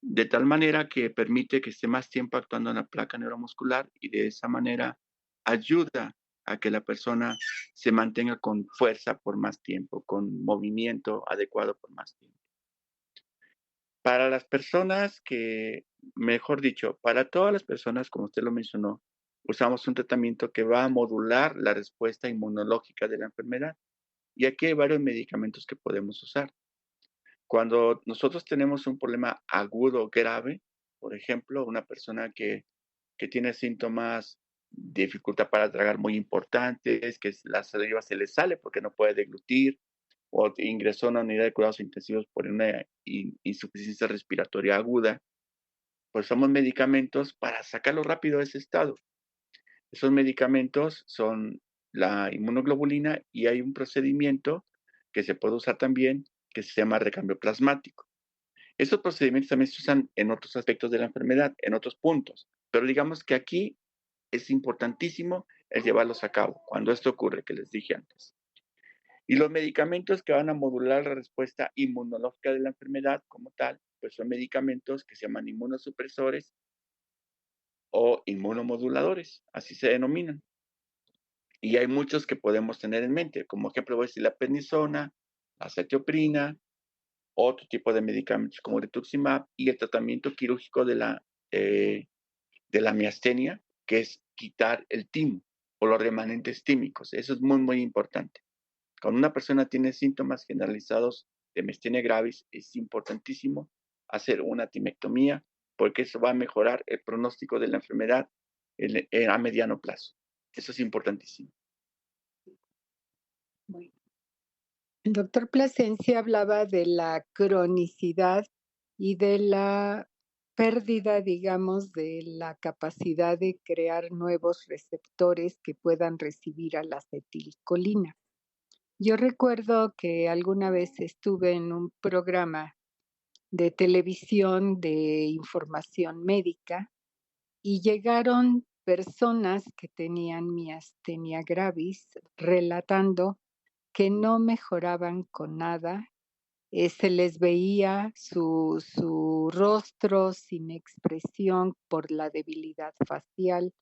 De tal manera que permite que esté más tiempo actuando en la placa neuromuscular y de esa manera ayuda a que la persona se mantenga con fuerza por más tiempo, con movimiento adecuado por más tiempo. Para las personas que, mejor dicho, para todas las personas, como usted lo mencionó, usamos un tratamiento que va a modular la respuesta inmunológica de la enfermedad. Y aquí hay varios medicamentos que podemos usar. Cuando nosotros tenemos un problema agudo grave, por ejemplo, una persona que tiene síntomas de dificultad para tragar muy importantes, que la saliva se le sale porque no puede deglutir, o ingresó a una unidad de cuidados intensivos por una insuficiencia respiratoria aguda, pues usamos medicamentos para sacarlo rápido de ese estado. Esos medicamentos son la inmunoglobulina y hay un procedimiento que se puede usar también que se llama recambio plasmático. Estos procedimientos también se usan en otros aspectos de la enfermedad, en otros puntos, pero digamos que aquí es importantísimo el llevarlos a cabo cuando esto ocurre, que les dije antes. Y los medicamentos que van a modular la respuesta inmunológica de la enfermedad como tal, pues son medicamentos que se llaman inmunosupresores o inmunomoduladores, así se denominan. Y hay muchos que podemos tener en mente, como ejemplo voy a decir la prednisona, la cetioprina, otro tipo de medicamentos como rituximab y el tratamiento quirúrgico de la miastenia, que es quitar el timo o los remanentes tímicos. Eso es muy, muy importante. Cuando una persona tiene síntomas generalizados de miastenia gravis, es importantísimo hacer una timectomía porque eso va a mejorar el pronóstico de la enfermedad a mediano plazo. Eso es importantísimo. Bueno, el doctor Plasencia hablaba de la cronicidad y de la pérdida, digamos, de la capacidad de crear nuevos receptores que puedan recibir a la acetilcolina. Yo recuerdo que alguna vez estuve en un programa de televisión de información médica y llegaron personas que tenían miastenia gravis relatando que no mejoraban con nada, se les veía su rostro sin expresión por la debilidad facial,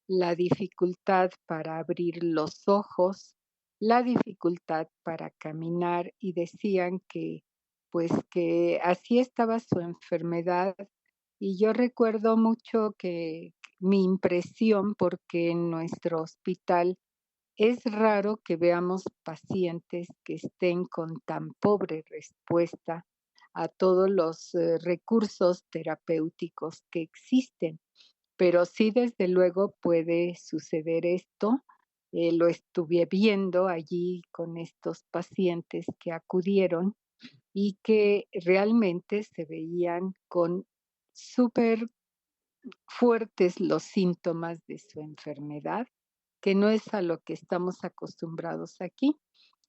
la dificultad para abrir los ojos, la dificultad para caminar y decían que, pues, que así estaba su enfermedad. Y yo recuerdo mucho que mi impresión, porque en nuestro hospital es raro que veamos pacientes que estén con tan pobre respuesta a todos los recursos terapéuticos que existen, pero sí, desde luego puede suceder esto. Lo estuve viendo allí con estos pacientes que acudieron y que realmente se veían con súper fuertes los síntomas de su enfermedad, que no es a lo que estamos acostumbrados aquí.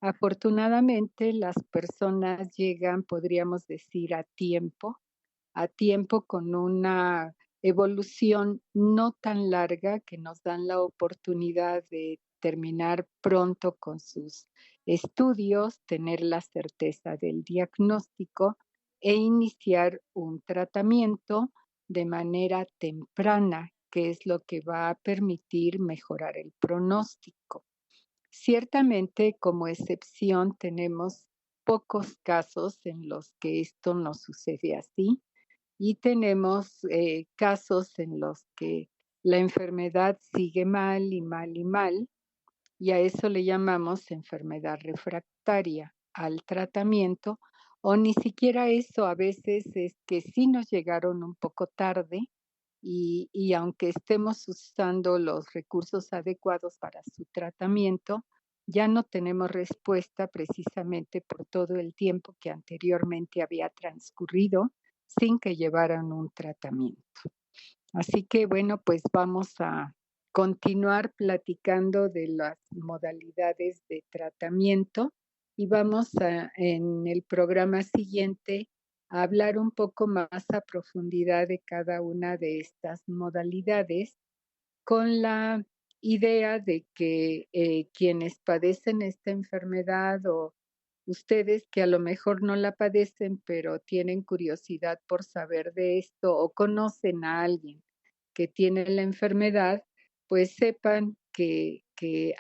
Afortunadamente, las personas llegan, podríamos decir, a tiempo con una evolución no tan larga que nos dan la oportunidad de terminar pronto con sus estudios, tener la certeza del diagnóstico e iniciar un tratamiento de manera temprana, que es lo que va a permitir mejorar el pronóstico. Ciertamente, como excepción, tenemos pocos casos en los que esto no sucede así y tenemos casos en los que la enfermedad sigue mal y mal y mal, y a eso le llamamos enfermedad refractaria al tratamiento o ni siquiera eso, a veces es que sí nos llegaron un poco tarde y aunque estemos usando los recursos adecuados para su tratamiento, ya no tenemos respuesta precisamente por todo el tiempo que anteriormente había transcurrido sin que llevaran un tratamiento. Así que bueno, pues vamos a continuar platicando de las modalidades de tratamiento y vamos en el programa siguiente a hablar un poco más a profundidad de cada una de estas modalidades con la idea de que quienes padecen esta enfermedad o ustedes que a lo mejor no la padecen, pero tienen curiosidad por saber de esto o conocen a alguien que tiene la enfermedad, pues sepan que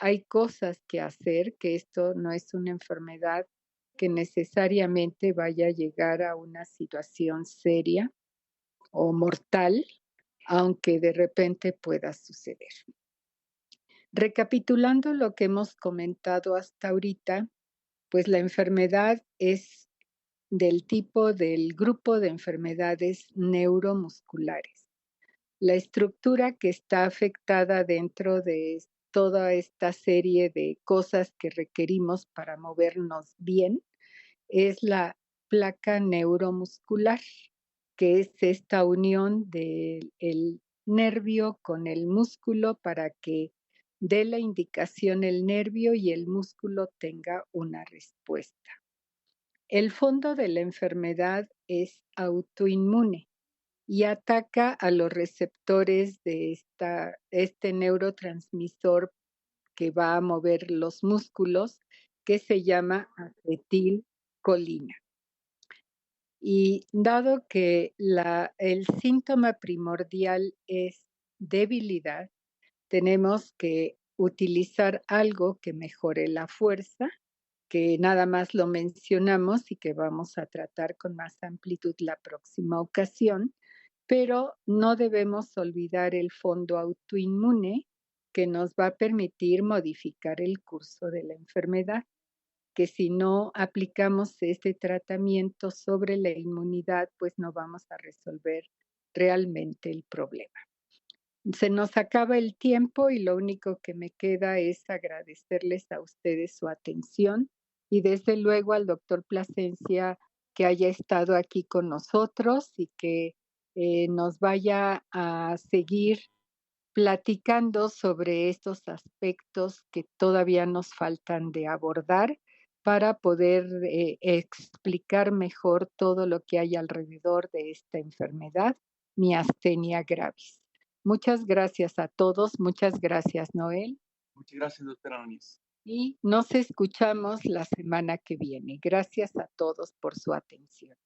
hay cosas que hacer, que esto no es una enfermedad que necesariamente vaya a llegar a una situación seria o mortal, aunque de repente pueda suceder. Recapitulando lo que hemos comentado hasta ahorita, pues la enfermedad es del tipo del grupo de enfermedades neuromusculares. La estructura que está afectada dentro de toda esta serie de cosas que requerimos para movernos bien es la placa neuromuscular, que es esta unión del nervio con el músculo para que dé la indicación el nervio y el músculo tenga una respuesta. El fondo de la enfermedad es autoinmune y ataca a los receptores de este neurotransmisor que va a mover los músculos, que se llama acetilcolina. Y dado que el síntoma primordial es debilidad, tenemos que utilizar algo que mejore la fuerza, que nada más lo mencionamos y que vamos a tratar con más amplitud la próxima ocasión, pero no debemos olvidar el fondo autoinmune que nos va a permitir modificar el curso de la enfermedad, que si no aplicamos este tratamiento sobre la inmunidad, pues no vamos a resolver realmente el problema. Se nos acaba el tiempo y lo único que me queda es agradecerles a ustedes su atención y desde luego al doctor Plasencia que haya estado aquí con nosotros y que nos vaya a seguir platicando sobre estos aspectos que todavía nos faltan de abordar para poder explicar mejor todo lo que hay alrededor de esta enfermedad, miastenia gravis. Muchas gracias a todos, muchas gracias, Noel. Muchas gracias, doctora Núñez. Y nos escuchamos la semana que viene. Gracias a todos por su atención.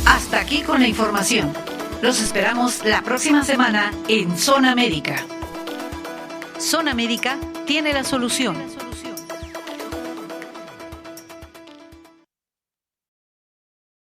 Hasta aquí con la información. Los esperamos la próxima semana en Zona Médica. Zona Médica tiene la solución.